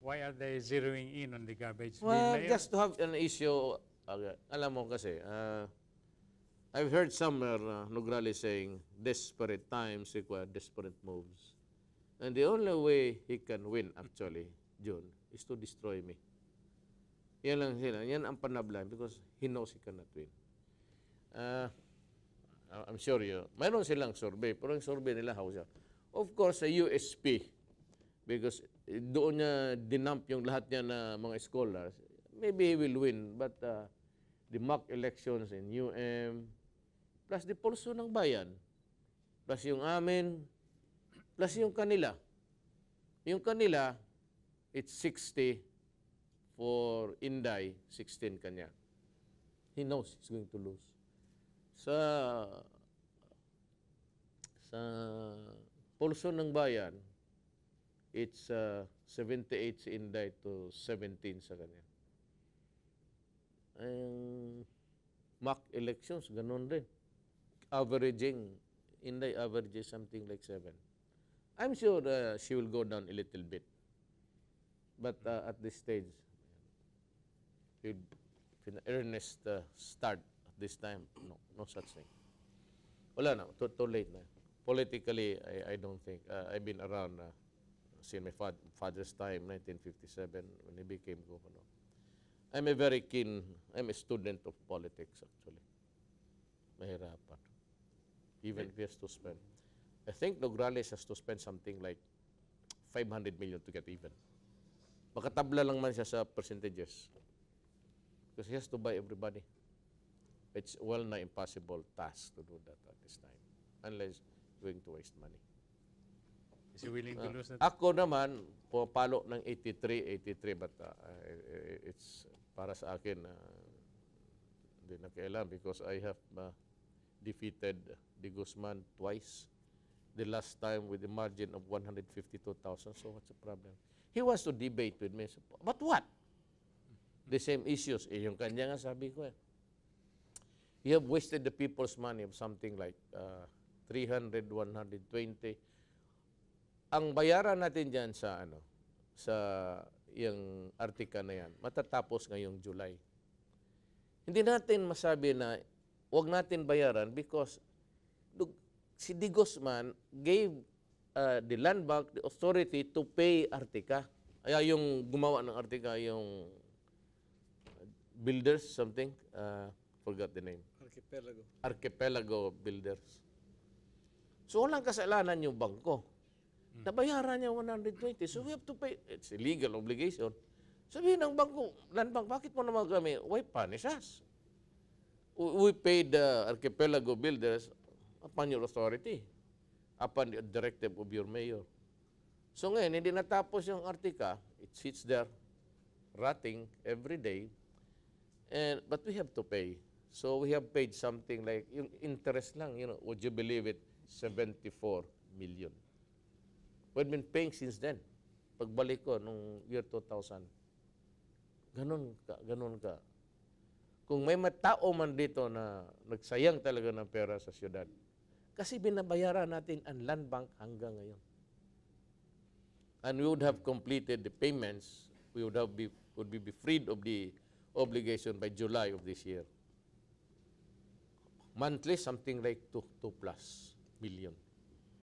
Why are they zeroing in on the garbage bin Well, layer? just to have an issue, alam mo kasi, I've heard somewhere Nograles saying, desperate times require desperate moves. And the only way he can win, actually, June, is to destroy me. Yan lang sila. Yan ang panablan because he knows he cannot win. I'm sure mayroon silang survey, pero yung survey nila, how siya? Of course, sa USP, because doon niya dinump yung lahat niya na mga scholars, maybe he will win. But the mock elections in UM, plus the pulso ng bayan, plus yung amin, plus yung kanila. Yung kanila, it's 60 for Inday, 16 kanya. He knows he's going to lose. Sa pulso ng bayan, it's 78 si Inday to 17 sa kanya. Mock elections, ganun rin. Averaging, Inday averages something like 7. I'm sure she will go down a little bit. But at this stage, in earnest start at this time, no such thing. Wala na, too late na. Politically, I don't think. I've been around since my father's time, 1957, when he became governor. I'm a student of politics, actually. Mahirapan. Even if he has to spend. I think Nograles has to spend something like 500 million to get even. Makatabla lang man siya sa percentages. Because he has to buy everybody. It's well na impossible task to do that at this time. Unless going to waste money. Is he willing to lose that? Ako naman, pumapalo ng 83, but it's para sa akin, hindi na kailan because I have defeated De Guzman twice. The last time with the margin of 152,000. So what's the problem? He wants to debate with me. But what? The same issues. Yung kanya nga sabi ko you have wasted the people's money of something like 300, 120. Ang bayaran natin dyan sa yung artika na yan, matatapos ngayong July. Hindi natin masabi na wag natin bayaran because si De Guzman gave the land bank the authority to pay artika. Ay yung gumawa ng artika, yung builders, something, forgot the name. Archipelago Builders. So walang kasalanan yung bangko. Nabayaran niya 120. So we have to pay. It's a legal obligation. Sabihin ng bangko, land bank, bakit mo naman kami? Why punish us? We paid the Archipelago Builders upon your authority, upon the directive of your mayor. So ngayon, hindi natapos yung artika. It sits there, rotting every day. But we have to pay. So we have paid something like, yung interest lang, would you believe it? 74 million. We've been paying since then. Pagbalik ko, nung year 2000. Ganun ka. Kung may matao man dito na nagsayang talaga ng pera sa syudad, kasi binabayaran natin ang land bank hanggang ngayon. And we would have completed the payments, we would be freed of the obligation by July of this year. Monthly, something like 2+ million.